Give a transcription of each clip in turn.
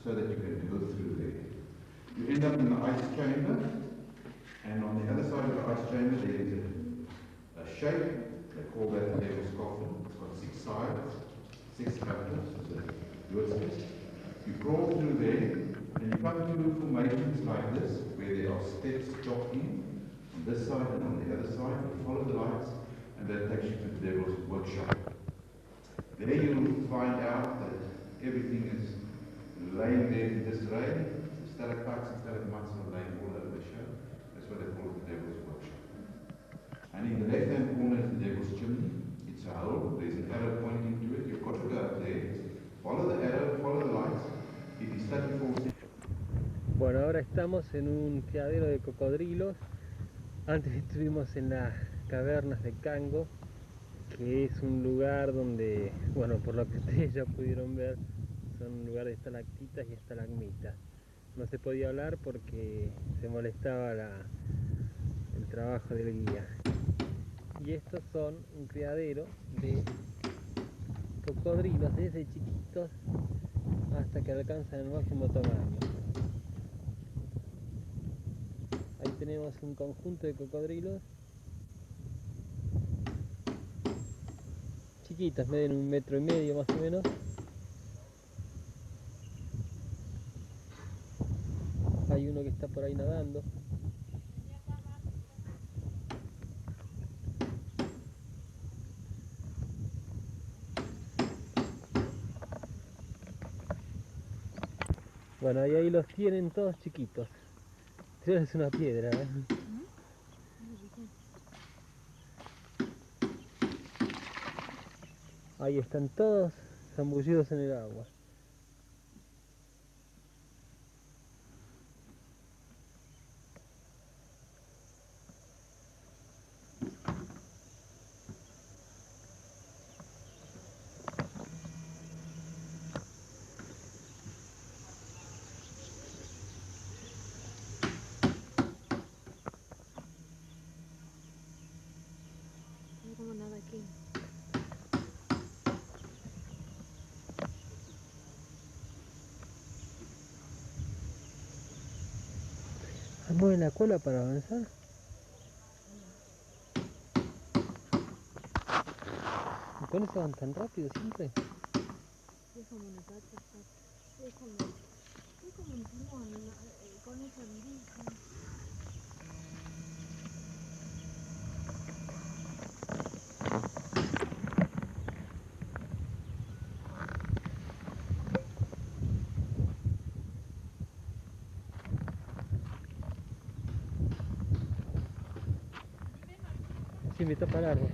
so that you can go through there. You end up in the ice chamber, and on the other side of the ice chamber there is a shape. They call that the devil's coffin. It's got 6 sides, 6 chapters, so you crawl through there, and you come to formations like this, where there are steps chopped in, on this side and on the other side. You follow the lights, and that takes you to the devil's workshop. There you'll find out that everything is laying there in disarray. The stalactites and stalagmites are laying all over the show. That's what they call it, the devil's workshop. And in the left-hand corner is the devil's chimney. It's a hole. There's an arrow pointing to it. You've got to go up there. Follow the arrow, follow the lights. If you study for... Bueno, ahora estamos en un criadero de cocodrilos. Antes estuvimos en las cavernas de Cango, que es un lugar donde, bueno, por lo que ustedes ya pudieron ver, son un lugar de estalactitas y estalagmitas. No se podía hablar porque se molestaba el trabajo del guía. Y estos son un criadero de cocodrilos desde chiquitos hasta que alcanzan el máximo tamaño. Ahí tenemos un conjunto de cocodrilos chiquitos, miden 1,5 metros más o menos. Hay uno que está por ahí nadando. Bueno, y ahí los tienen todos chiquitos. Es una piedra, ¿eh? Ahí están todos zambullidos en el agua. No como nada aquí. ¿Mueven la cola para avanzar? ¿Y con eso van tan rápido siempre? Es como una pata. Es como un timón, con eso dirigen. Sí, me tapa el árbol.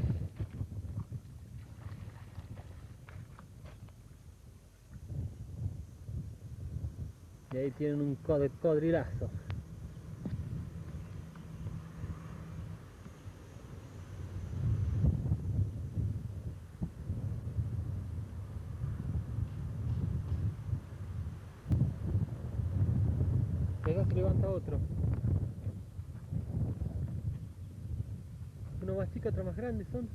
Y ahí tienen un cocodrilazo. Acá se levanta otro. Uno más chico, otro más grande son.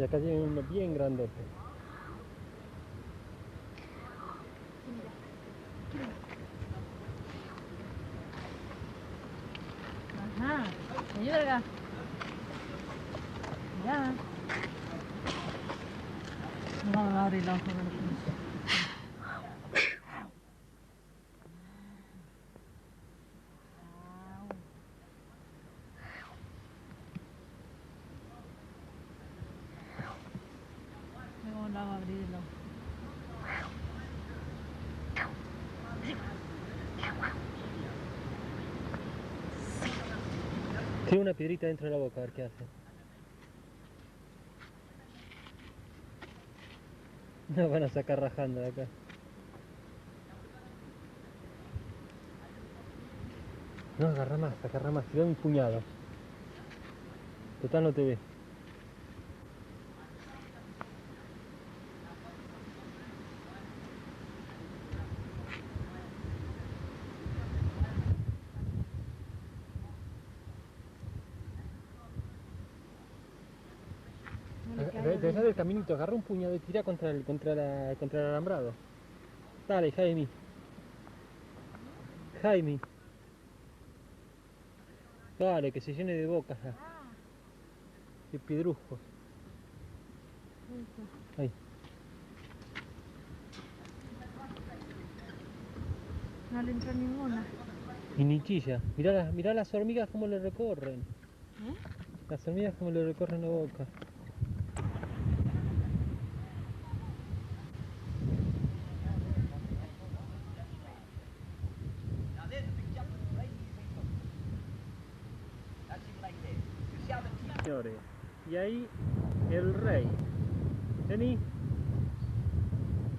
Y acá tienen uno bien grandote. Ajá, me ayuda acá. Ya. No vamos a abrir los ojos. Luego lo hago abrirlo. Tiene una piedrita dentro de la boca, a ver qué hace. Nos van a sacar rajando de acá. No, agarra más, tira un puñado. Total no te ve. Deja del caminito, agarra un puñado y tira contra el alambrado. Dale, Jaime. Jaime. Dale, que se llene de bocas. De piedruscos. Ahí. No le entró ninguna. Y ni chilla. Mirá las hormigas como le recorren. Las hormigas como le recorren la boca. Señores, y ahí el rey. Vení.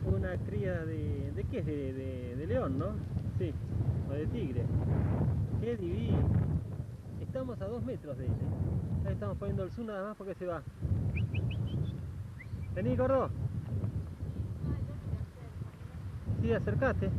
Una cría ¿de qué es? De león, ¿no? Sí, o de tigre. Qué divino. Estamos a 2 metros de él, ¿eh? Ahí estamos poniendo el zoom nada más porque se va. Vení, gordo. Sí, acercate.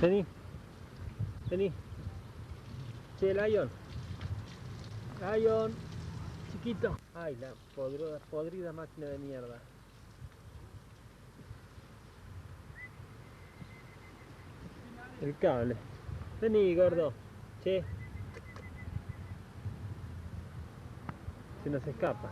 Vení. Vení. Che, Lion. Lion. Chiquito. Ay, la podrida máquina de mierda. El cable. Vení, gordo. Che. Se nos escapa.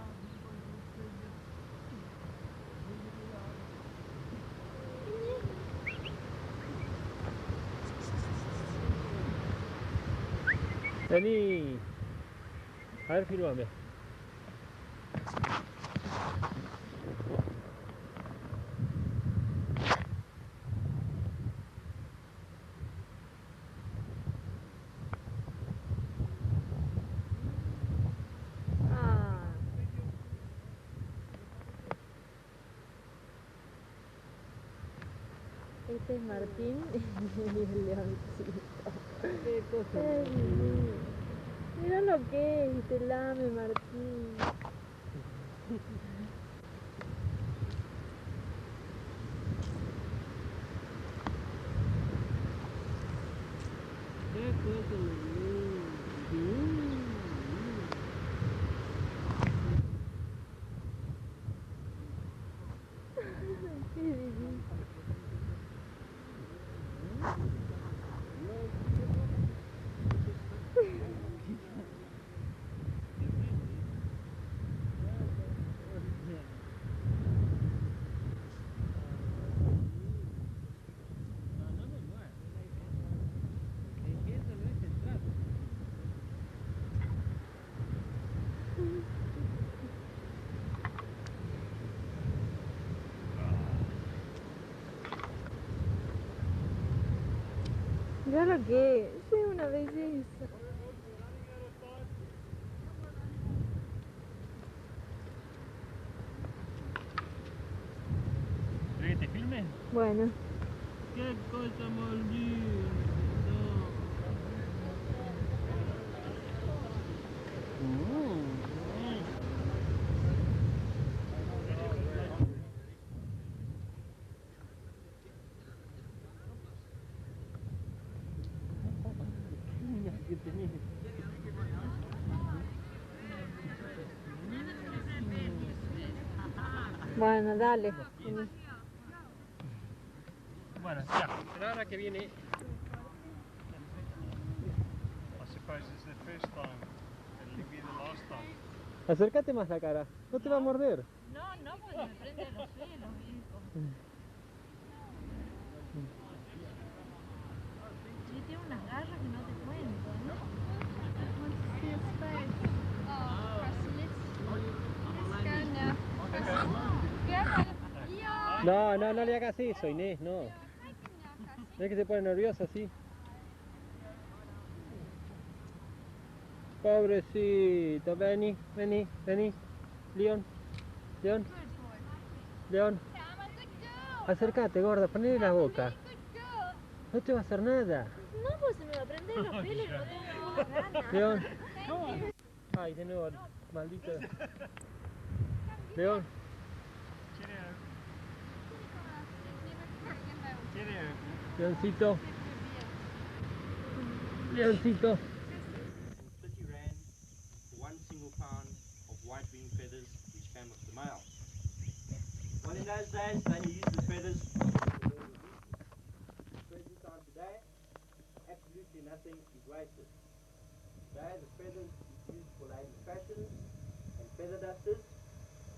Vení. A ver, filmame. Este es Martín y el leoncito. ¿Qué cosa? Mira lo que es, te lame Martín. ¿Qué cosa? Qué divino. Mira lo que es una belleza. ¿Querés que te filme? Bueno. Qué cosa más linda. Que tenés. Bueno, dale. Bueno, ya. Pero ahora que viene. I suppose it's the first time. It'll be the last time. Acércate más la cara. No te va a morder. No, no, porque me prende los pelos, hijo. Sí, tiene unas garras que no te cuento, ¿no? No, no, no le hagas eso, Inés, no. No es que se pone nerviosa así. Pobrecito, vení, vení, vení. León, León, León. Acércate, gorda, ponle la boca. No te va a hacer nada. No, pues se me va a prender los pelos y no tengo más ganas. León. Ay, de nuevo, maldito. León. Leoncito. Leoncito. 30 rand for 1 single pound of white wing feathers which came off the male. Well, in those days they used the feathers. Present time today, absolutely nothing is wasted. Today the feathers is used for ladies' fashions and feather dusters.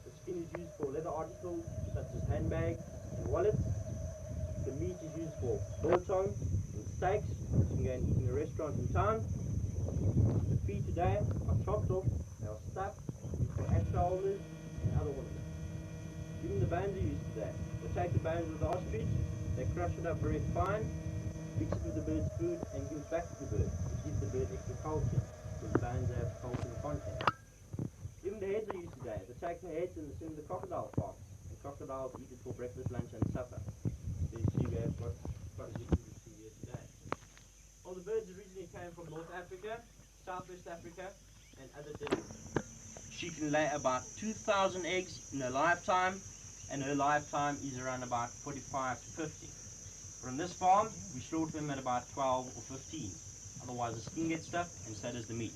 The skin is used for leather articles such as handbags and wallets. The meat is used for biltong and steaks, which you can go and eat in a restaurant in town. The feet today are chopped off, they are stuffed, used for axe holders and other ornaments. Even the bones are used today. They take the bones of the ostrich, they crush it up very fine, mix it with the bird's food and give it back to the bird. It gives the bird extra calcium, because the bones have calcium content. Even the heads are used today. They take the heads and they send the crocodile farm, and crocodiles eat it for breakfast, lunch and supper. So you see we have got quite a bit to see here today. All the birds originally came from North Africa, Southwest Africa and other deserts. She can lay about 2,000 eggs in her lifetime, and her lifetime is around about 45 to 50. From this farm, we slaughter them at about 12 or 15. Otherwise the skin gets stuffed and so does the meat.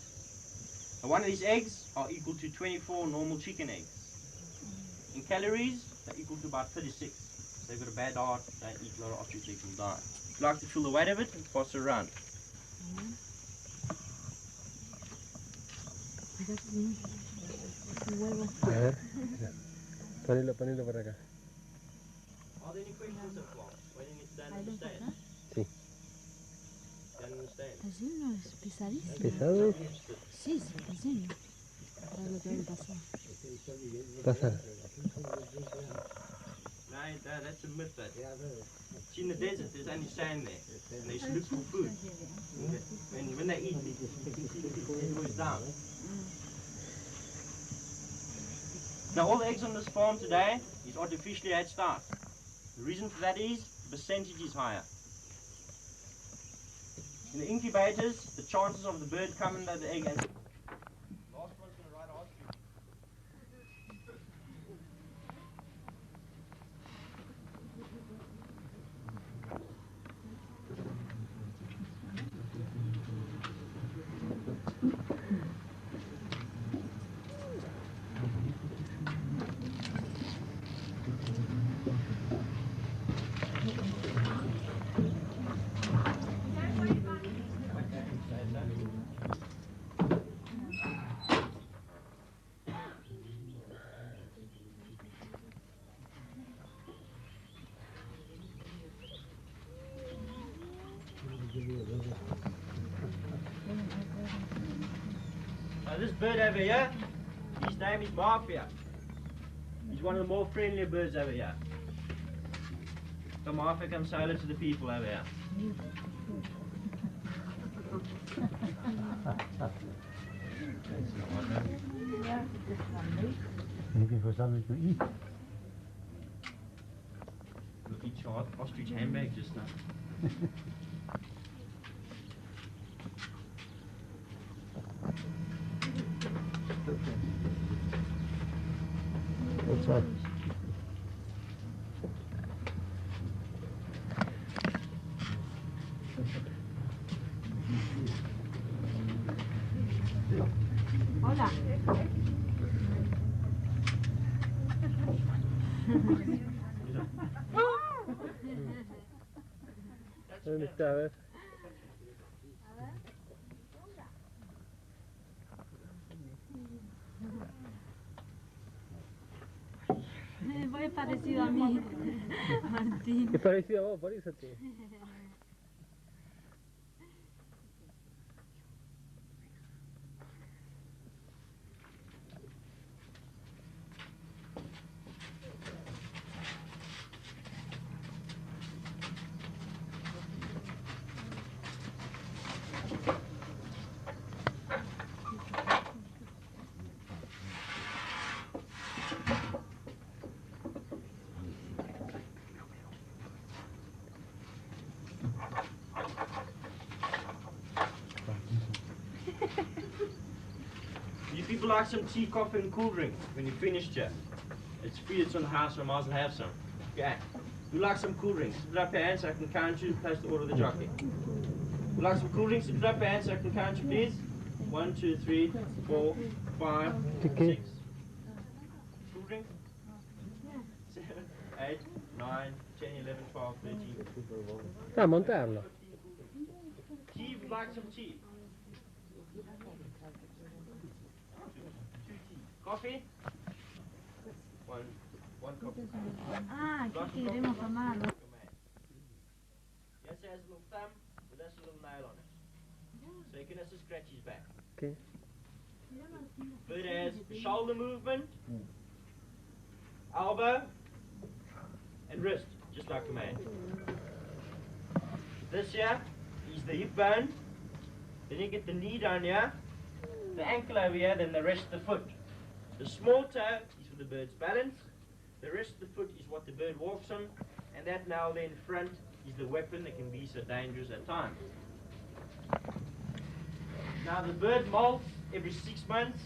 Now, one of these eggs are equal to 24 normal chicken eggs. In calories, they're equal to about 36. So they've got a bad heart, don't eat a lot of ostrich eggs, will die. If you like to feel the weight of it, pass it around. A ver. Ponelo, ponelo por acá. Are there any questions so far? Why didn't you stand on the stand? Sí. Stand on the stand. Está lleno, es pesadísimo. ¿Pesado es? Sí, sí, está lleno. Para lo que me pasó. Pasa. No, that's a myth. That. See, in the desert, there's only sand there, and they look for food. And when they eat, it goes down. Now, all the eggs on this farm today is artificially hatched out. The reason for that is the percentage is higher. In the incubators, the chances of the bird coming out of the egg and last one's going to ride a ostrich. Now this bird over here, his name is Mafia. He's one of the more friendlier birds over here. So Mafia comes say hello to the people over here. Looking for something to eat. Look, each ostrich handbag just now. What's up? Hola. ¿Dónde está? A ver. Muy parecido a mí, Martín. Es parecido a vos, por eso te... You people like some tea, coffee and cool drink when you finished here? It's free, it's on the house, so I might as well have some. Okay. You like some cool drinks? Put up your hands so I can count you, place the order of the jockey. You like some cool drinks? Put up your hands so I can count you, please. 1, 2, 3, 4, 5, 6. Cool drink? 7, 8, 9, 10, 11, 12, 13. Ah, montarlo. Tea, would like some tea? 2 tea. Coffee? One coffee. Ah, ¿qué queremos tomar? Yes, it has a little thumb, but that's a little nail on it. So you can also scratch his back. Okay. Bird has shoulder movement, elbow, and wrist, just like a man. This here is the hip bone. Then you get the knee down here, the ankle over here, then the rest of the foot. The small toe is for the bird's balance. The rest of the foot is what the bird walks on, and that now there in front is the weapon that can be so dangerous at times. Now the bird molts every 6 months.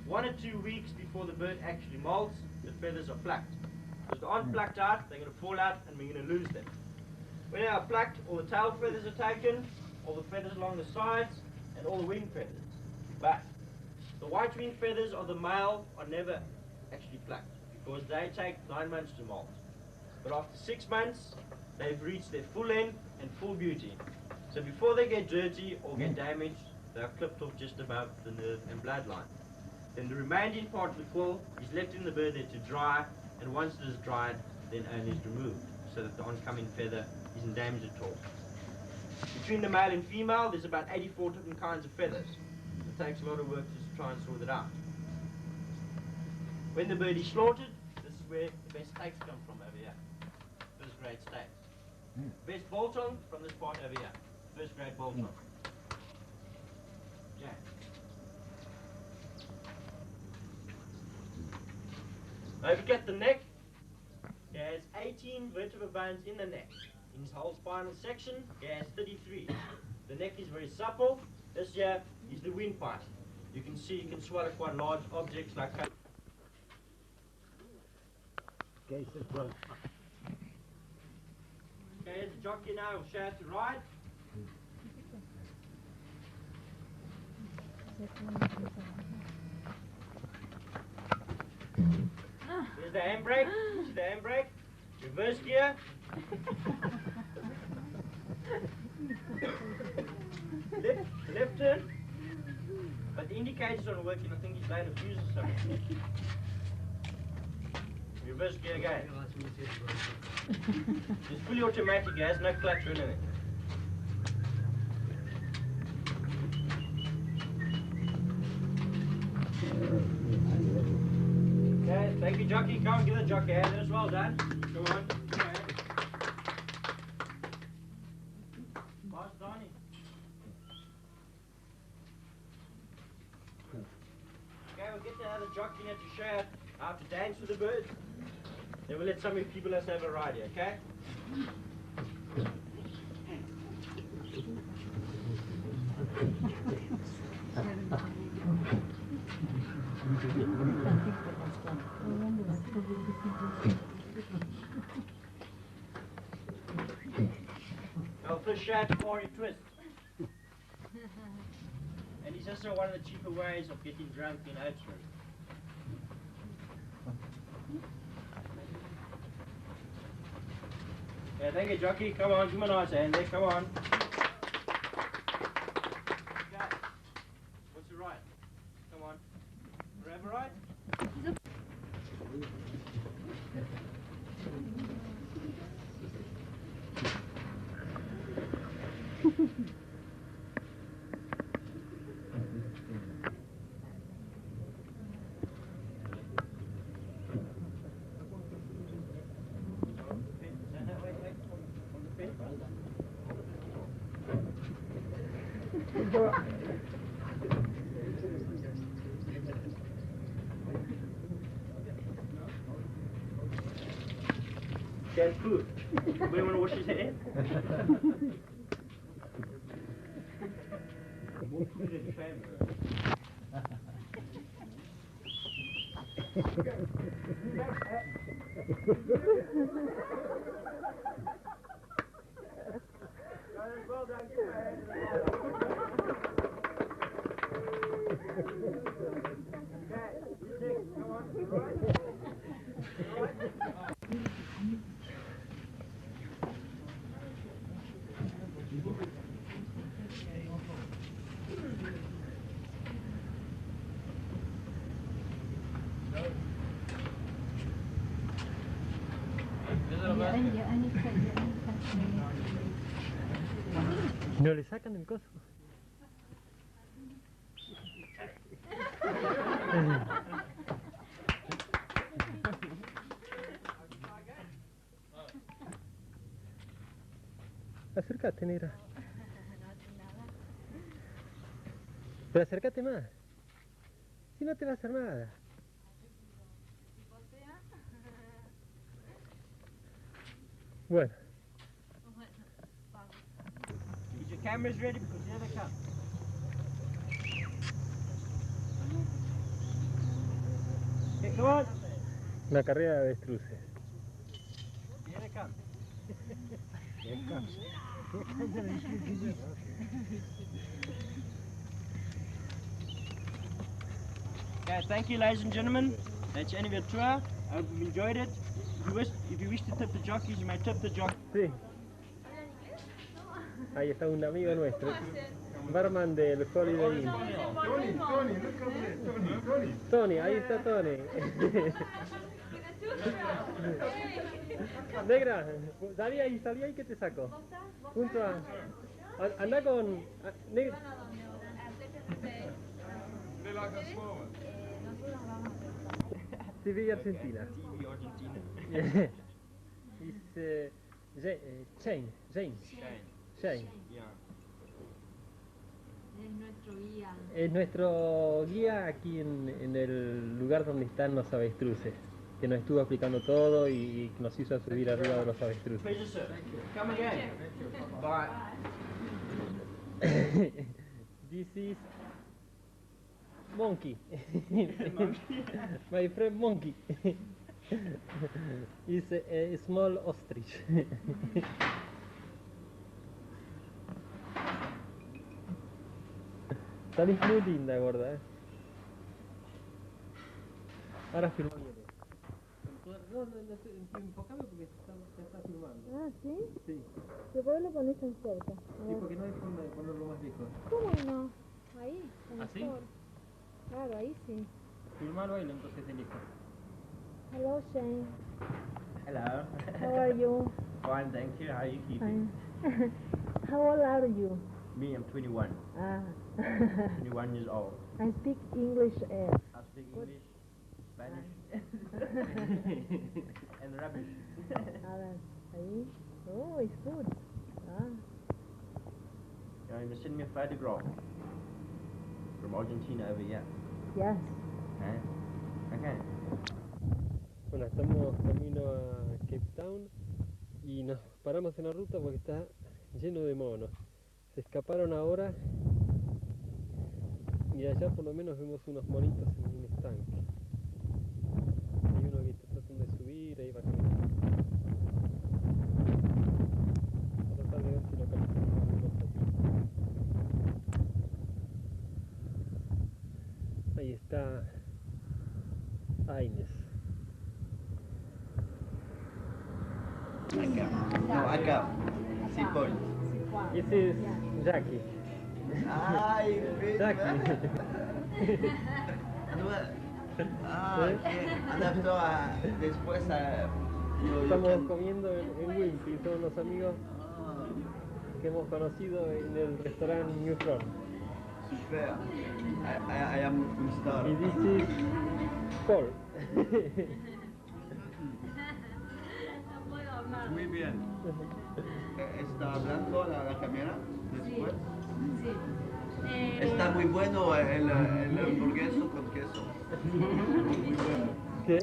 1 or 2 weeks before the bird actually molts, the feathers are plucked. If they aren't plucked out, they're going to fall out and we're going to lose them. When they are plucked, all the tail feathers are taken, all the feathers along the sides, and all the wing feathers. But the white wing feathers of the male are never actually plucked because they take 9 months to molt. But after 6 months, they've reached their full length and full beauty. So before they get dirty or get damaged, they are clipped off just above the nerve and bloodline. Then the remaining part of the quill is left in the bird there to dry, and once it is dried, then only is removed, so that the oncoming feather isn't damaged at all. Between the male and female, there's about 84 different kinds of feathers. It takes a lot of work to try and sort it out. When the bird is slaughtered, this is where the best steaks come from over here. First grade steaks. Best biltong from this part over here. First grade biltong. Yeah. Now if you get the neck, he has 18 vertebral bones in the neck. In his whole spinal section, he has 33. The neck is very supple. This here is the windpipe. You can see you can swallow quite large objects like that. Okay, so well. Okay, the jockey now will show how to ride. Here's the handbrake. See the handbrake? Reverse gear. Left turn. But the indicator's not working. I think he's laying a fuse or something. Reverse gear again. It's fully automatic. It has no clutch or anything. Okay, thank you, jockey. Come on, give the jockey a hand as well, Dan. Go on. Okay. Boss Donnie. Okay, we'll get the other jockey here to show how to dance with the birds. Then we'll let some of you people else have a ride here, okay? Our first shot, Corey twist. And it's also one of the cheaper ways of getting drunk in Oxford. Yeah, thank you, jockey. Come on, give me a nice hand there. Come on. Okay. What's the right? Come on. Grab a right. That's food. Anybody want to wash his hair? Well done, give my hand to the okay, you next, come on, right? Right? ¿No le sacan el coso? Acércate, negra. Pero acércate más. Si no te va a hacer nada. Bueno. Is your cameras ready? Because here they come. Okay, come on. Una carrera de avestruces. Here they come. Here it comes. Okay, thank you, ladies and gentlemen. That's the end of your tour. I hope you've enjoyed it. If you wish to tip the jockeys, you may tip the jockeys. Sí. Ahí está un amigo nuestro. Barman del Holiday Inn. Tony, ahí está Tony. Negra, salí ahí que te saco. Junto a... Anda con... Negra. TV Argentina. TV Argentina. Shane. Shane. Yeah. Es nuestro guía. Es nuestro guía aquí en el lugar donde están los avestruces, que nos estuvo explicando todo y nos hizo subir arriba de los avestruces. Pleasure, sir. Come again. Bye. This is Monkey. My friend Monkey. Is a small ostrich. Salís muy linda, gorda. Ahora filma bien. No, enfocame porque se está filmando. Ah, ¿sí? Sí. ¿Pero por qué lo pones tan cerca? Sí, porque no hay forma de ponerlo más lejos. ¿Cómo no? Ahí, ¿Así? mejor. Claro, ahí sí. Filmalo ahí entonces de lejos. Hello, Shane. Hello. How are you? Fine, thank you. How are you keeping? Fine. How old are you? Me, I'm 21. Ah. 21 years old. I speak English. I speak English, Spanish, and rubbish. Ahí. Oh, it's good. Ah. You're going to send me a photograph from Argentina over here. Yes. Okay. Okay. Bueno, estamos camino a Cape Town. y nos paramos en la ruta porque está lleno de monos. Se escaparon ahora y allá por lo menos vemos unos monitos en un estanque. Hay uno que está tratando de subir, ahí va caminando. Voy a tratar de ver si localizamos algunos fotitos. Ahí está Aines. Acá. No, acá. Sí, Paul. Ese es Jackie. Ay, Jackie. Que adaptó después a... Estamos comiendo en Wimpy, son los amigos que hemos conocido en el restaurante New Front. Super. I am un star. Y this is Paul. No puedo hablar. Muy bien. ¿Está hablando la cámara después? Sí. Está muy bueno el hamburgueso con queso. Muy bueno. ¿Qué?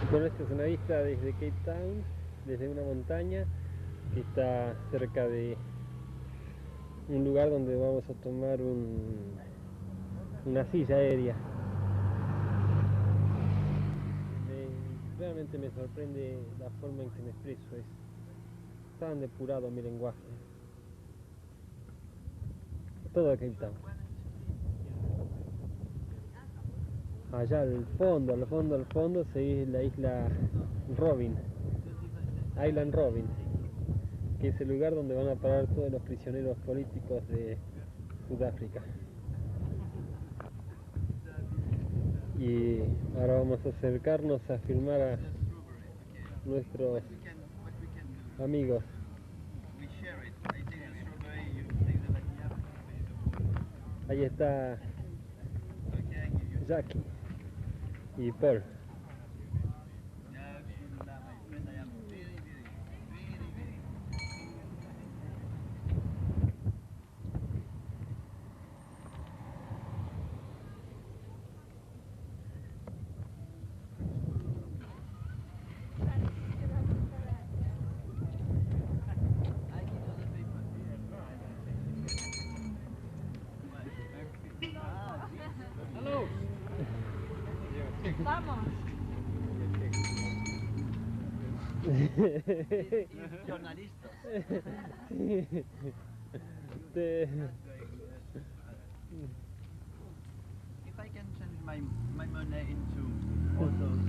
Bueno, esta es una vista desde Cape Town, desde una montaña que está cerca de un lugar donde vamos a tomar una silla aérea. Realmente me sorprende la forma en que me expreso, es tan depurado mi lenguaje. Todo Cape Town. Allá al fondo se ve la isla Island Robin, que es el lugar donde van a parar todos los prisioneros políticos de Sudáfrica. Y ahora vamos a acercarnos a filmar a nuestros amigos. Ahí está Jackie y Paul. Vamos. Jornalistas. If I can change my money into all those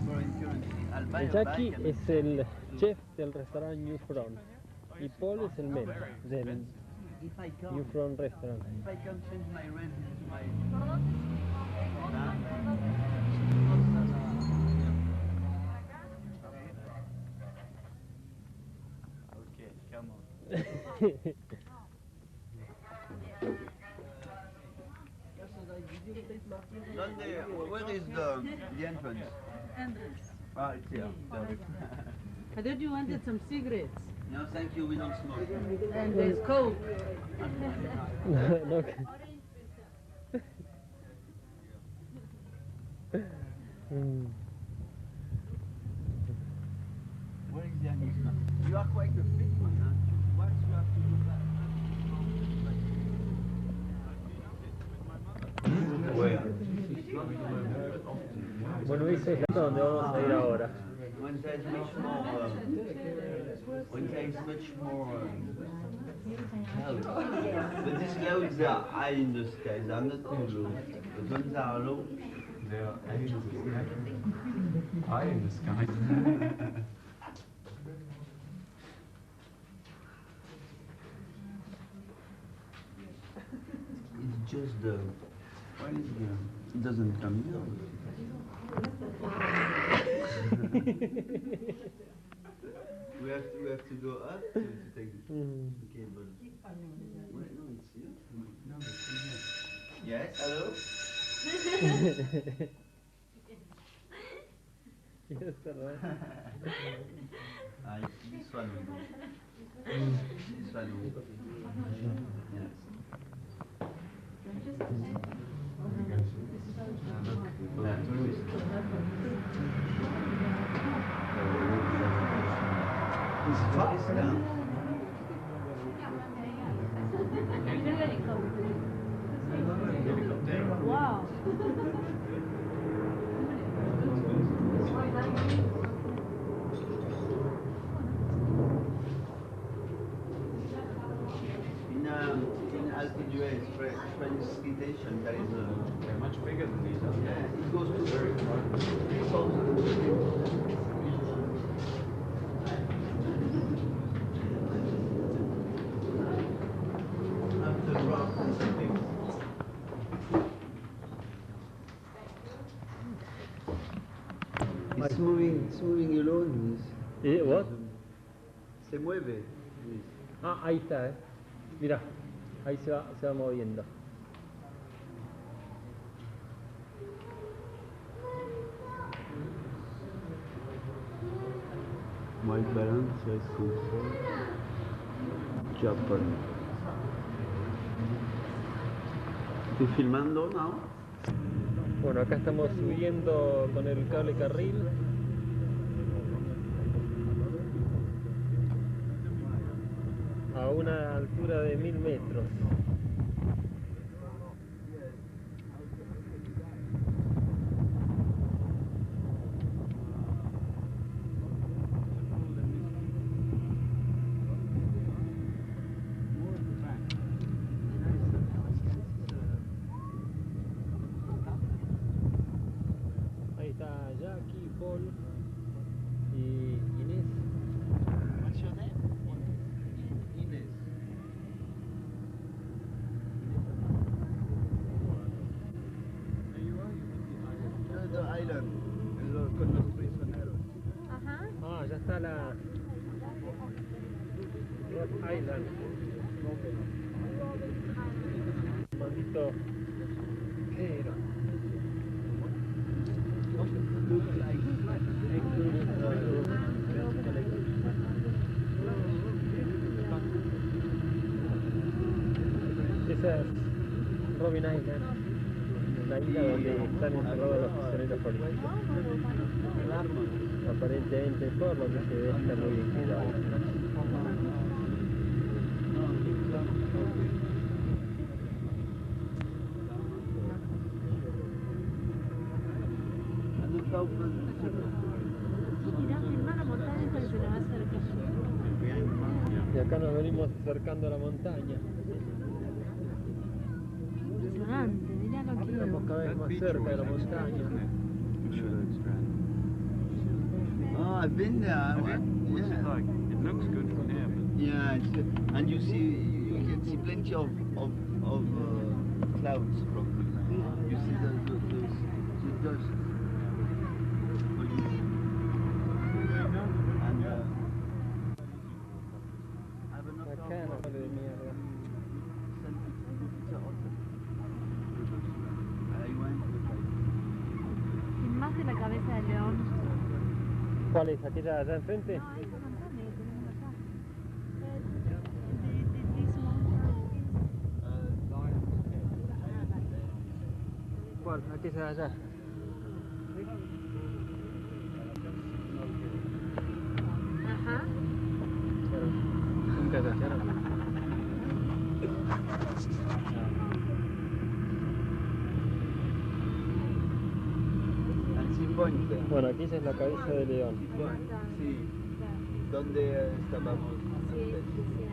foreign currency, I'll buy a Jackie bike and es el chef del restaurante New Front y Paul es el men del if I New can, Front Restaurant. if I can change my rent into my okay, come on. Where is the entrance? Entrance. Ah, it's here. I thought you wanted some cigarettes. No, thank you, we don't smoke. And there's Coke. No, Where is the amusement? You are quite a fit one, huh? Once you have to do that. Bueno, esa es la donde vamos a ir ahora. When there is much more, when there is much more clouds. But these clouds are high in the sky, they are not too low. But when they are low, They are high in the sky. High in the sky. it's just the, why is the, it doesn't come here. We have to go up to take the cable. Wait, no, it's here. No, it's in here. Yes, hello? Yes, sir, right? This one. This one. Yes. Tourist. It's fast now. Wow. In Alpidue, French ski station, there is a... They're much bigger than these, aren't Yeah, they? it goes to 3,000. After drop and something. It's moving alone. What? Se mueve. Ah, ahí está, Mira, ahí se va moviendo. White balance, yes, control. Japan. ¿Estoy filmando now? Bueno, acá estamos subiendo con el cable carril. A una altura de 1000 metros. Ahí está Jackie, Paul y Inés. What's your name? Ines. The island, con los prisioneros. Ajá. Ah, ya está la Rhode Island. Maldito pero. Looks like Esa es Robin Island, la isla donde están encerrados los prisioneros políticos. Aparentemente, por lo que se ve, está muy bien cuidado. Mirá, filmar la montaña hasta que se le va acercando. Y acá nos venimos acercando a la montaña. Impresionante, mirá lo que Estamos cada vez más cerca de la montaña. Oh, I've been there. What's it like? It looks good from here, but Yeah, and you can see plenty of clouds from you see the dust. And I have enough Acá no vale de mierda. Filmás de la cabeza del león. ¿Cuál es? ¿Aquella allá enfrente? No, esa montaña que tenemos acá. This mountain. ¿Cuál? Aquella de allá. Ajá. Claro. Nunca se hicieron. and see point there. Bueno, aquí esa es la cabeza de león. Sí, donde estábamos Sí, sí, antes. sí.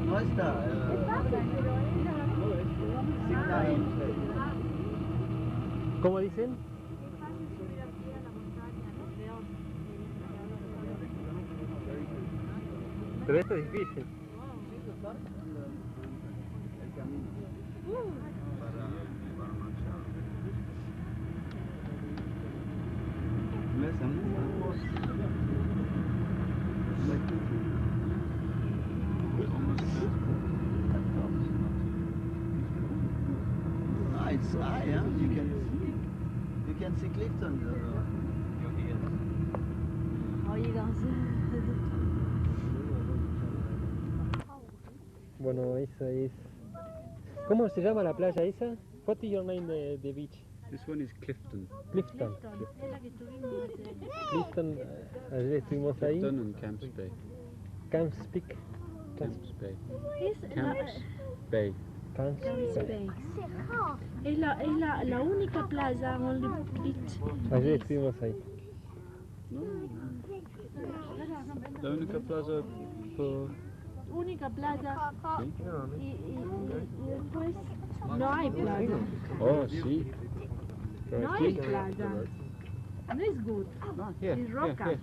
No está. ¿Cómo dicen? Pero esto es difícil. El camino para marchar. Yeah, you can see Clifton. Your ears. Oigan, Bueno, esa es... ¿Cómo se llama la playa esa? What is your name the beach? This one is Clifton. Clifton. es la que estuvimos hace años. Clifton, ayer estuvimos ahí. Clifton and Camps Bay. Camps Peak. Camps Bay. Es la, Camps Bay. Camps Camps Bay. Bay. Es la única playa, only beach. Ayer estuvimos ahí. No. La única plaza por... Única playa Sí. y después no hay playa. Oh, sí. Pero No aquí... hay playa. No es good. No, here, Es roca. here.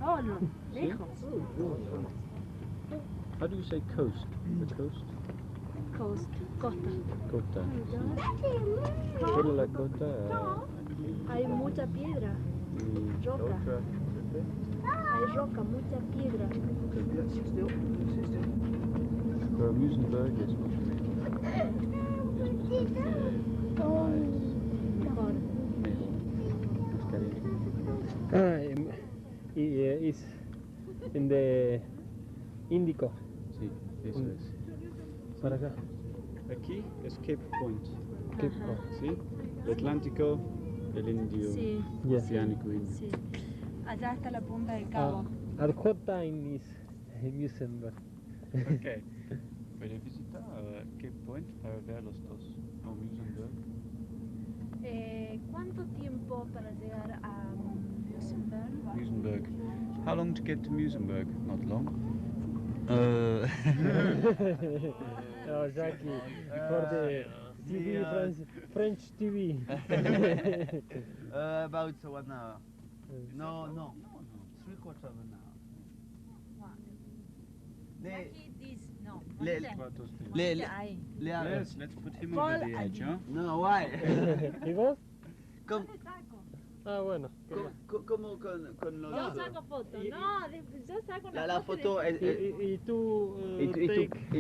Oh, no, lejos. How do you say coast? The coast? Costa. Cota. Solo la cota. Hay mucha piedra, Y roca. otra. Hay roca, mucha piedra. Pero Musenberg es mucho Mejor. Is in the Índico. Sí, eso es. Para acá. Aquí es Cape Point. Cape Ajá. Point. ¿Sí? El Atlántico, el Indio, Sí, Yes. Oceánico Indio. sí. Allá está la punta del Ah, cabo. at what time is Musenberg? Ok. Puede visitar Cape Point para ver los dos. O Musenberg. ¿Cuánto tiempo para llegar a Musenberg? Musenberg. How long to get to Musenberg? Not long. Oh, Jackie, for the TV, French TV. About 1 hour. No. 3/4 of an hour. Let's put him over the edge, huh? No, why? ¿Y vos? Como Ah, bueno. con los... Yo saco fotos, no, yo saco La foto es... Y tú, Y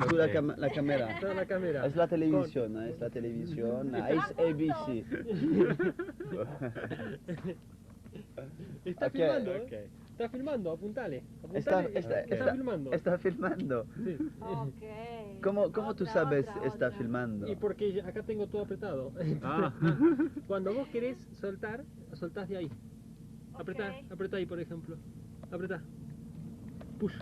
tú la cámara. Está la cámara. Es la televisión, es ABC. Está Ok, filmando, ok. Está filmando, apuntale. Está filmando. Está filmando. Sí. Ok. ¿Cómo tú sabes está otra. filmando? Y porque acá tengo todo apretado. Ah. Cuando vos querés soltar, soltás de ahí. Apretá, Ok. apretá ahí, por ejemplo. Apretá. Push.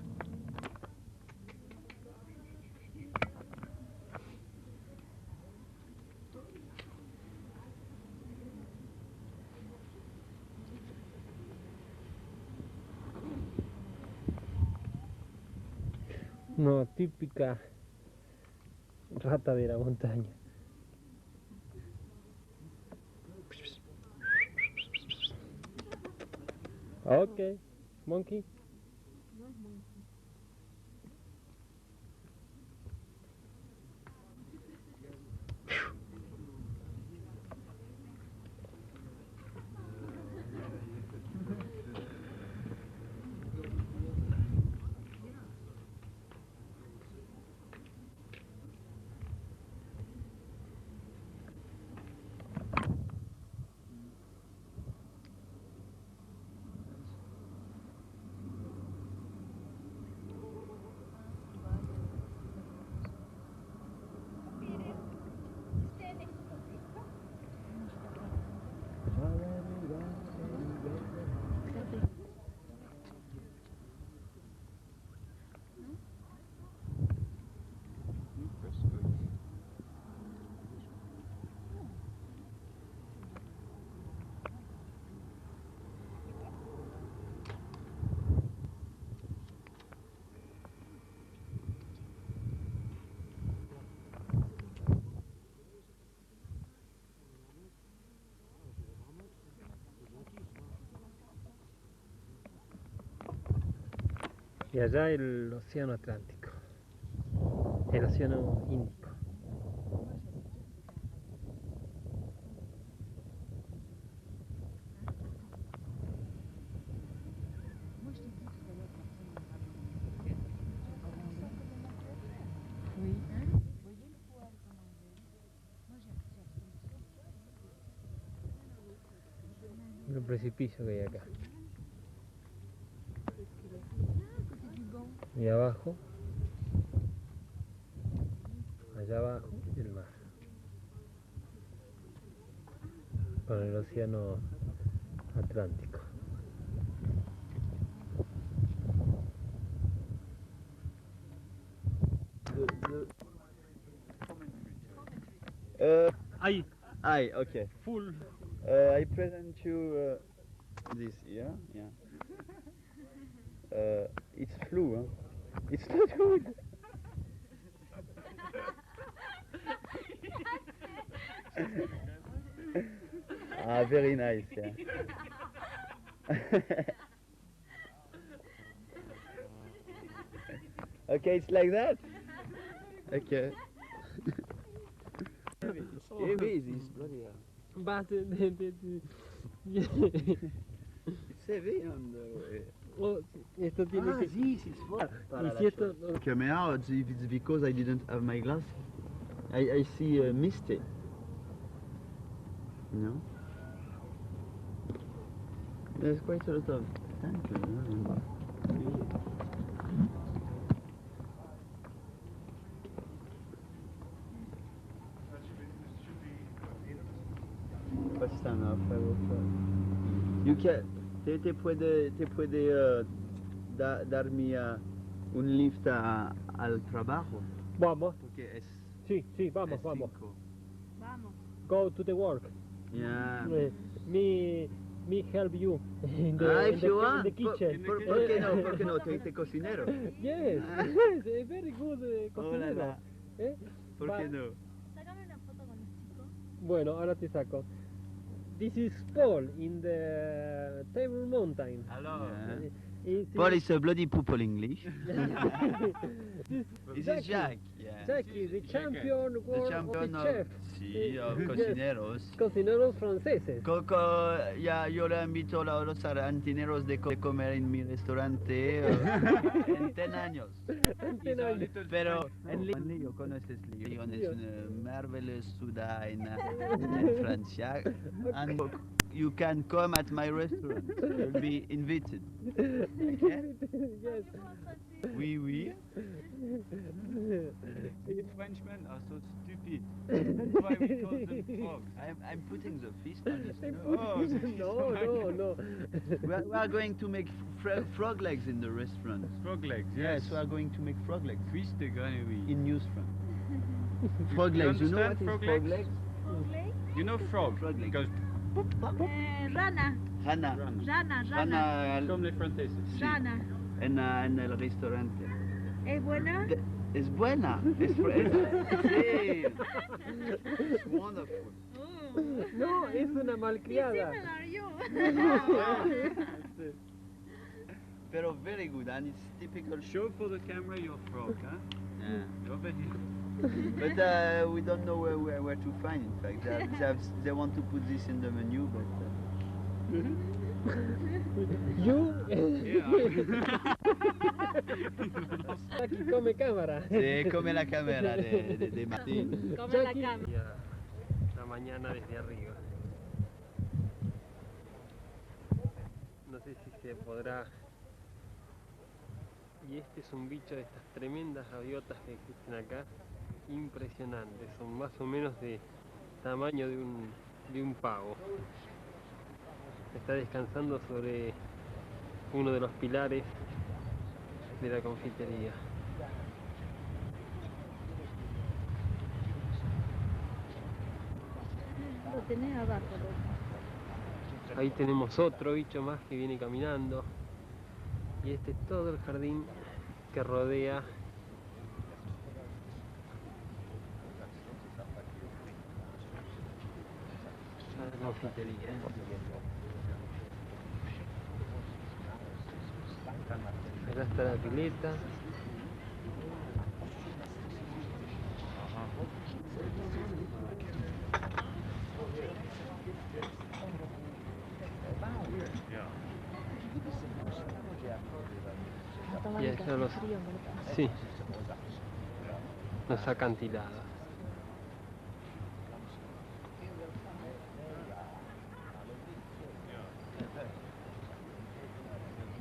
No, típica rata de la montaña. Ok, monkey. Y allá el océano Atlántico, el océano Índico. el precipicio que hay acá. Y abajo, allá abajo, el mar. Con el océano Atlántico. Aye. Aye, okay. Full. I present you this here, yeah. It's flu, huh? It's not good. Ah, very nice, yeah. Okay, it's like that. Okay. It's heavy, this bloody hell. But It's heavy on the... oh, esto tiene que... this is for... Y si esto... Camera, it's because I didn't have my glasses. I see misty. You know? There's quite a lot of tank. What's stand up? You can... Te puede darme un lift al trabajo. Vamos. Porque es... Sí, vamos, es vamos. 5. Vamos. Go to the work. Yeah. Me help you in If you want. the kitchen. ¿Por qué no? Te cocinero. Yes, yes, very good cocinero. la. ¿Por qué no? Sácame una foto con los chicos. Bueno, ahora te saco. This is Paul in the Table Mountain. Hello. Paul is a bloody poople English. This This is Jack. Yeah. Jackie, the champion The world champion of of... the chef. Sí, of Yes. cocineros. Cocineros franceses. Coco, ya yo le invito a los argentineros de comer en mi restaurante en 10 años. Pero en Lyon conoces Lyon, es una marvelous ciudad en Francia. And you can come at my restaurant. You'll be invited. Okay? Yes. Oui, oui. These Frenchmen are so stupid. That's why we call them frogs. I'm putting the fist on his nose. Oh, No. We are going to make frog legs in the restaurant. Frog legs, Yes, we are going to make frog legs Cuisse de grenouille. in Newsfront. Frog legs, you know what is understand frog frog legs? Oakley. You know frog? Frog leg. It goes Rana. Hannah. Rana. Hannah comme les franceses. sí, Rana. en el restaurante. ¿Es buena? Es buena. Sí. It's wonderful. No, es una malcriada. Similar you. Pero very good, and it's typical Show for the camera your frog, huh? Yeah. Over here. But we don't know where to find. In fact, they want to put this in the menu, but You. Yeah. Aquí come cámara. c'est comme la caméra de Martín. Come la Jackie. cama. La mañana desde arriba. No sé si se podrá. Y este es un bicho de estas tremendas gaviotas que existen acá. Impresionantes. Son más o menos de tamaño de un pavo. Está descansando sobre uno de los pilares de la confitería. Lo tenés abajo. Ahí tenemos otro bicho más que viene caminando. Y este es todo el jardín que rodea la confitería. Acá está la pileta. Y allá los acantilados.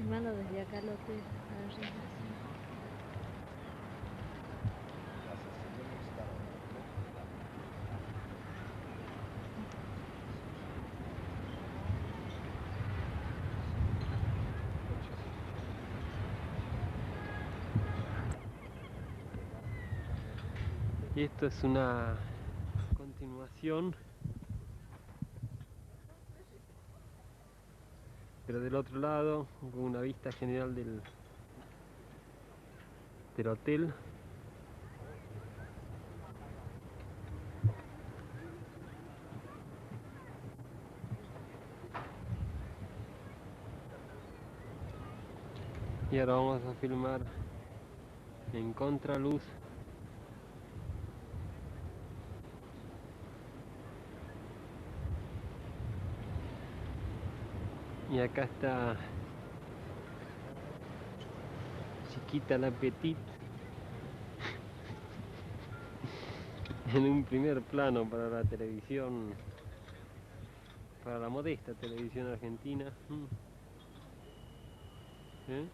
filmando desde acá al hotel. Arriba, sí. Y esto es una continuación, pero del otro lado, con una vista general del hotel. Y ahora vamos a filmar en contraluz. Y acá está chiquita la Petite en un primer plano para la televisión, para la modesta televisión argentina. ¿Eh?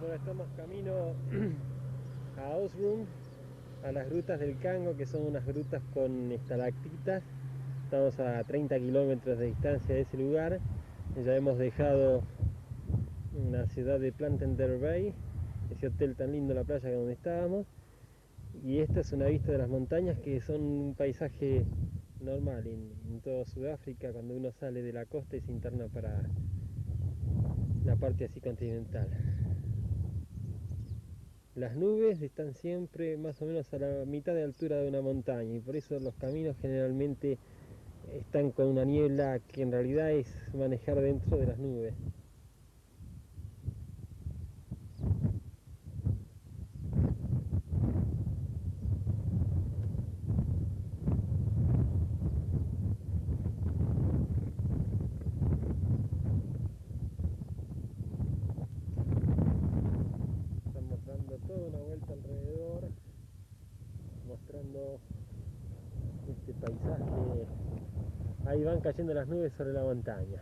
Bueno, estamos camino a Osrum, a las grutas del Cango, que son unas grutas con estalactitas. Estamos a 30 kilómetros de distancia de ese lugar. Ya hemos dejado la ciudad de Plantander Bay, ese hotel tan lindo en la playa donde estábamos. Y esta es una vista de las montañas, que son un paisaje normal en todo Sudáfrica cuando uno sale de la costa y se interna para la parte así continental. Las nubes están siempre más o menos a la mitad de altura de una montaña, y por eso los caminos generalmente están con una niebla que en realidad es manejar dentro de las nubes. Estamos dando toda una vuelta alrededor, mostrando este paisaje. Ahí van cayendo las nubes sobre la montaña.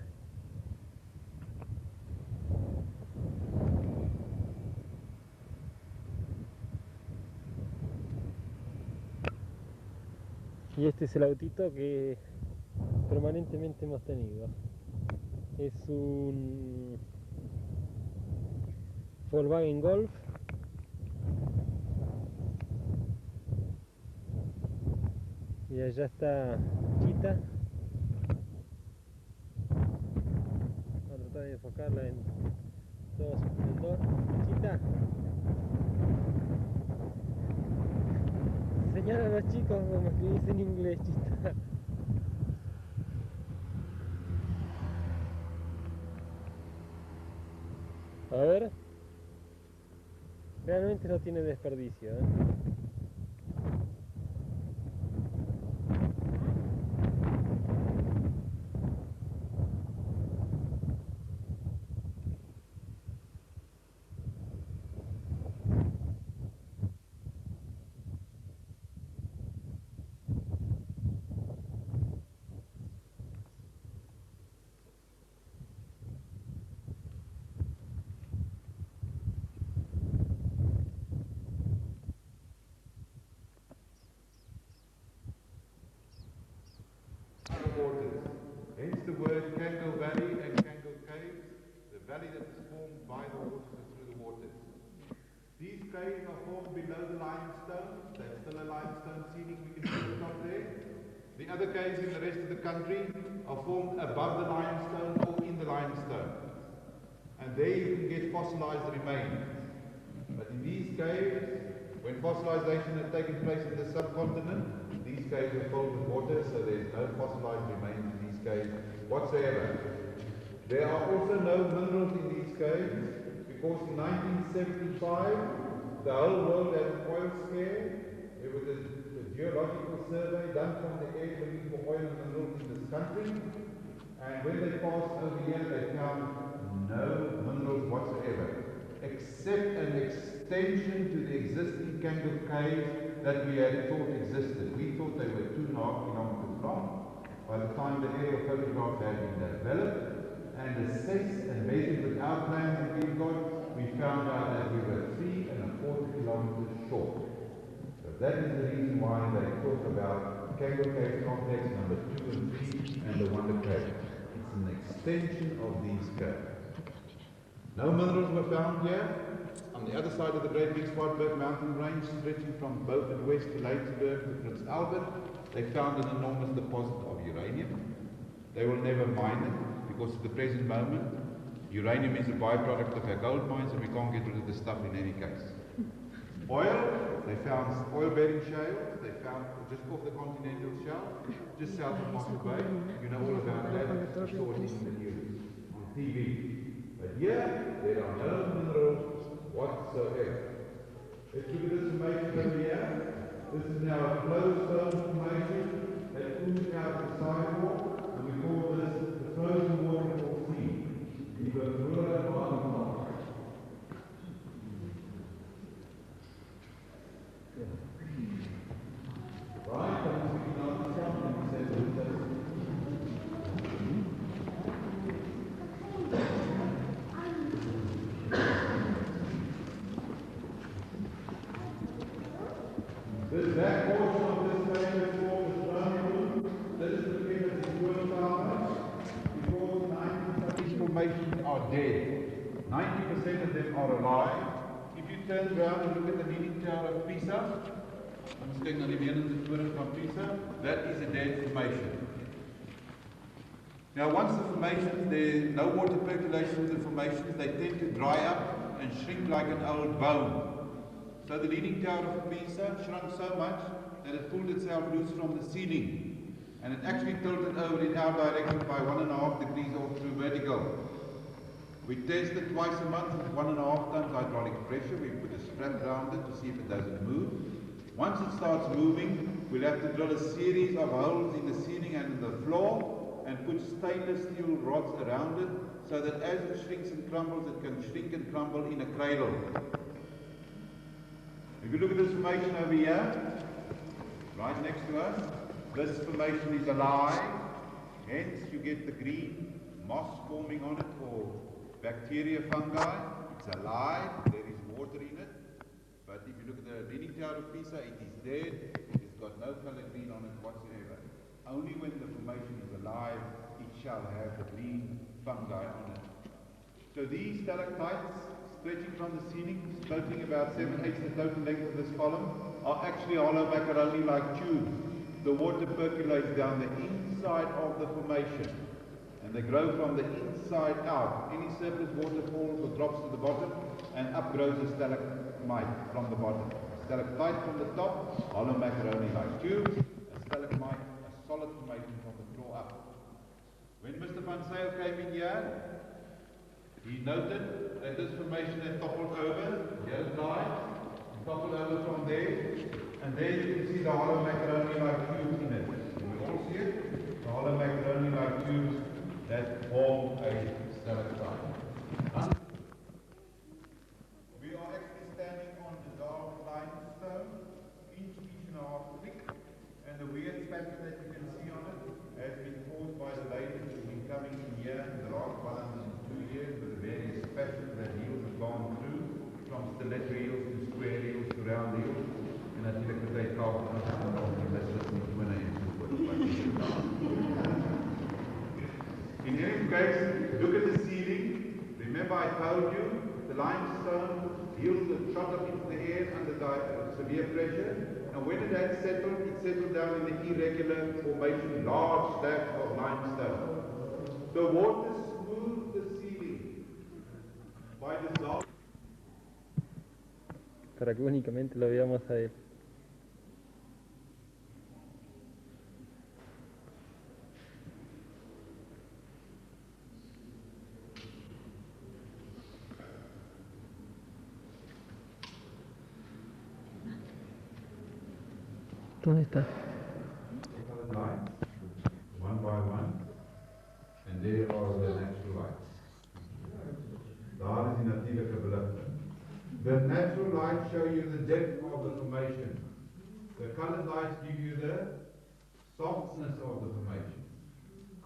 Y este es el autito que permanentemente hemos tenido. Es un Volkswagen Golf. Y allá está Chita. Voy a tratar de enfocarla en todo su esplendor. Chita, señala a los chicos como escribís en inglés, Chita. A ver. Realmente no tiene desperdicio, ¿eh? Waters. Hence the word Kango Valley and Kango Caves, the valley that is formed by the waters and through the waters. These caves are formed below the limestone. That's still a limestone ceiling we can see on top there. The other caves in the rest of the country are formed above the limestone or in the limestone. And there you can get fossilized remains. But in these caves, when fossilization had taken place in the subcontinent, these caves are filled with water, so there's no fossilized remains in these caves whatsoever. There are also no minerals in these caves, because in 1975, the whole world had an oil scare. There was a geological survey done from the air looking for oil and minerals in this country. And when they passed over here, they found no minerals whatsoever, except an extension to the existing Kango caves that we had thought existed. We thought they were 2.5 kilometers long. By the time the aerial photographs had been developed and assessed and measured with our plans that we've got, we found out that we were 3.25 kilometers short. So that is the reason why they talk about Kango Cave Complex number 2 and 3 and the Wonder Cave. It's an extension of these caves. No minerals were found here. On the other side of the Great Big Swartberg mountain range, stretching from Beaufort West to Leidsenburg to Prince Albert, they found an enormous deposit of uranium. They will never mine it, because at the present moment, uranium is a byproduct of our gold mines, and we can't get rid of the stuff in any case. Oil, they found oil-bearing shales. They found just off the continental shelf, just south of Mossel Bay. You know all about that. It's stored in the news on TV. But here, there are no minerals whatsoever. Let's look at this formation over here. This is now a flowstone formation that oozes out the sidewalk, and we call this the frozen waterfall sea. Right, and we can understand and we say that 90% of them are alive. If you turn around and look at the Leaning Tower of Pisa, ons kyk na die menende toren van Pisa, that is a dead formation. Now once the formations, there's no water percolation in the formations, they tend to dry up and shrink like an old bone. So the Leaning Tower of Pisa shrunk so much that it pulled itself loose from the ceiling, and it actually tilted over in our direction by 1.5 degrees off through vertical. We test it twice a month with 1.5 tons hydraulic pressure. We put a strap around it to see if it doesn't move. Once it starts moving, we'll have to drill a series of holes in the ceiling and in the floor and put stainless steel rods around it so that as it shrinks and crumbles, it can shrink and crumble in a cradle. If you look at this formation over here, right next to us, this formation is alive, hence you get the green moss forming on it or bacteria, fungi. It's alive, there is water in it, but if you look at the Leaning Tower of Pisa, it is dead, it's got no color green on it whatsoever. Only when the formation is alive, it shall have the green fungi on it. So these stalactites, stretching from the ceiling, totaling about 7/8 the total length of this column, are actually hollow macaroni-like tubes. The water percolates down the inside of the formation, and they grow from the inside out. Any surplus water falls or drops to the bottom, and up grows a stalagmite from the bottom. A stalactite from the top, hollow macaroni-like tubes, a stalagmite, a solid formation from the floor up. When Mr. Van Zyl came in here, he noted that this formation had toppled over, here it lies, toppled over from there, and there you can see the hollow macaroni-like tubes in it. Can we all see it? The hollow macaroni-like tubes that form a stalactite. We are actually standing on dissolved limestone, inch and a half thick, and the weird pattern that you can see on it has been caused by the ladies who have been coming in here in the last 102 years with the various patterns that heels have gone through, from stiletto heels to square heels to round heels, and natuurlijk dat hy kaap en dat is nie twinne en so voort. In any case, look at the ceiling. Remember I told you the limestone heels that shot up into the air under severe pressure, and when it had settled, it settled down in the irregular formation, large slabs of limestone. The water smoothed the ceiling by dissolving. Para que únicamente lo veamos a él. ¿Dónde está? Lights, one by one, and there are the natural lights. Daar is die natuurlike beligting. The natural lights show you the depth of the formation. The colored lights give you the softness of the formation.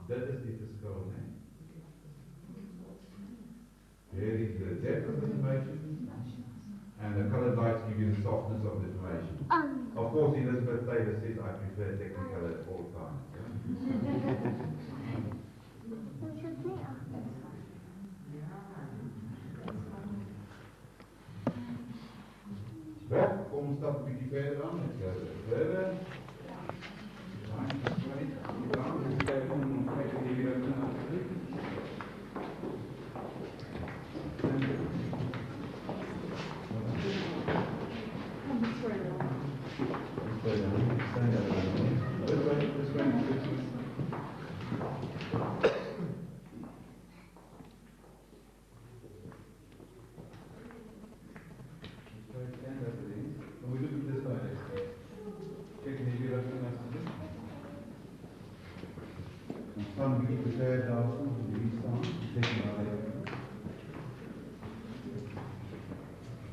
Dit is die verskil, né? Here is the depth of the formation, and the colored lights give you the softness of the formation. Of course, Elizabeth Taylor says I prefer Technicolor at all times. Well, kom ons stap 'n bietjie verder aan. Let's go verder.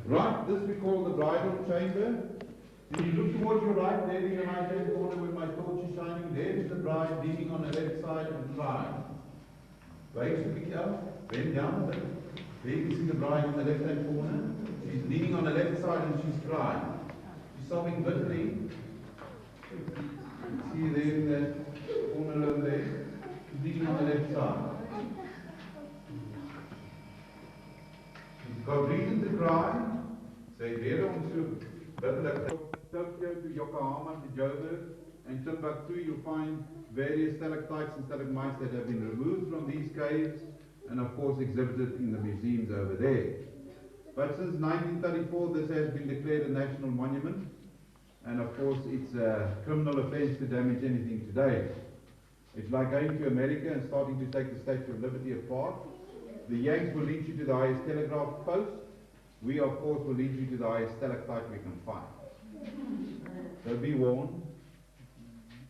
Right, this we call the bridal chamber. If you look towards your right, there in the right hand corner where my torch is shining, there is the bride leaning on the left side and crying. Raise the picture up, bend down a bit. There you can see the bride in the left hand corner. She's leaning on the left side and she's crying. She's sobbing bitterly. See there in the corner over there? She's leaning on the left side. got reason to cry. Sy rede om so biddelik. Tokyo to Yokohama to Joburg and Timbuktu, you find various stalactites and stalagmites that have been removed from these caves and of course exhibited in the museums over there. But since 1934 this has been declared a national monument, and of course it's a criminal offense to damage anything today. It's like going to America and starting to take the Statue of Liberty apart. The Yanks will lead you to the highest telegraph post. We of course will lead you to the highest stalactite we can find. So be warned.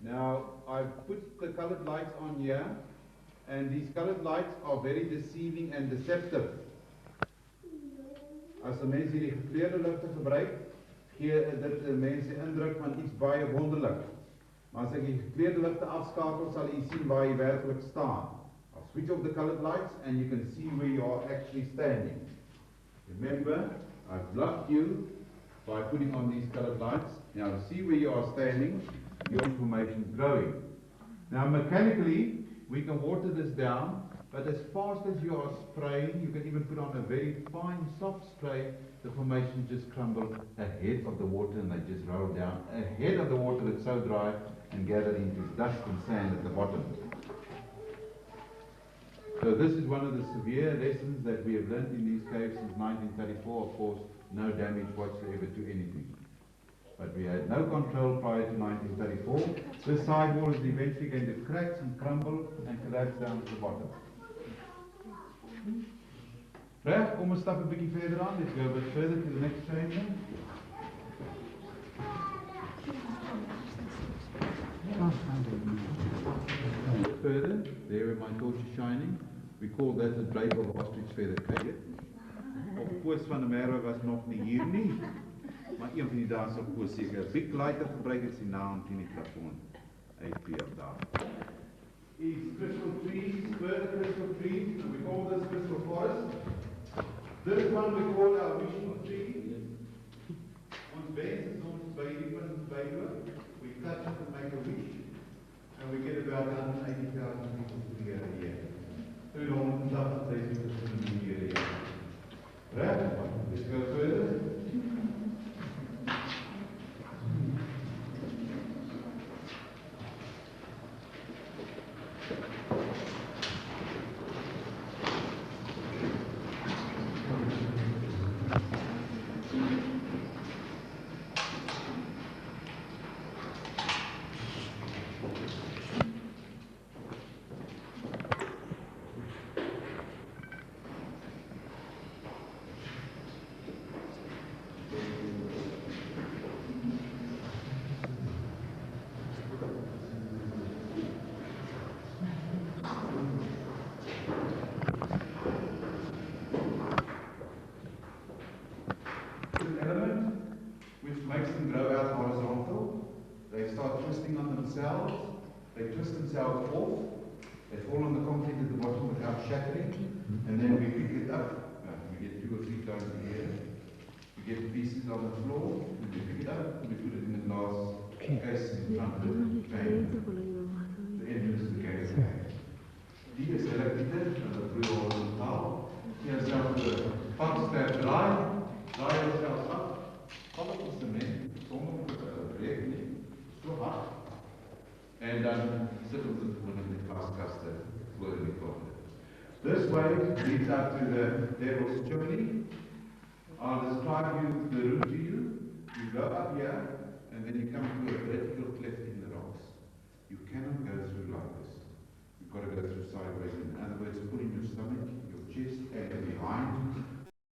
Now I've put the colored lights on here, and these colored lights are very deceiving and deceptive. As die mense hierdie gekleurde ligte gebruik, gee dit die mense indruk van iets baie wonderlik. Maar as ek die gekleurde ligte afskakel, sal jy sien waar jy werklik staan. I'll switch off the colored lights and you can see where you are actually standing. Remember, I've blocked you by putting on these colored lights. Now to see where you are standing, your information is growing. Now mechanically, we can water this down, but as fast as you are spraying, you can even put on a very fine soft spray, the formation just crumble ahead of the water and they just roll down ahead of the water that's so dry and gather into dust and sand at the bottom. So this is one of the severe lessons that we have learned in these caves since 1934. Of course, no damage whatsoever to anything. But we had no control prior to 1934. This sidewall is eventually going to crack and crumble and collapse down to the bottom. Reg, kom ons stap 'n bietjie verder aan. Let's go a bit further to the next chamber. Further, there where my torch is shining, we call that the drape of ostrich feather cave. Op Koos van der Merwe was nog nie hier nie, maar een van die dae sal Koos seker 'n big lighter gebruik het sy naam teen die plafon uitvee daar. Is crystal trees, further crystal trees, and we call this crystal forest. This one we call our wishing tree. Ons wens is ons by hierdie punt byloop. We touch it and make a wish, and we get about 180,000 people together here. 380,000 people together here. Right? Let's go further. They twist themselves off, they fall on the concrete at the bottom without shattering, and then we pick it up. We get 2 or 3 times a year. We get pieces on the floor, and we pick it up, and we put it in a glass case in front of the cave. The entrance to the cave. Die is elektriker, en dat vloeien we in taal. Hier zelfs de pakster draai het zelfs af. Val op het cement, zonder rekening, zo hard. En dan sit ons het gewoon in die glaskaste voor in die korte. This way leads out to the devil's chimney. I'll describe the route to you. You go up here, and then you come to a vertical cleft in the rocks. You cannot go through like this. You've got to go through sideways. In other words, put in your stomach, your chest, and behind,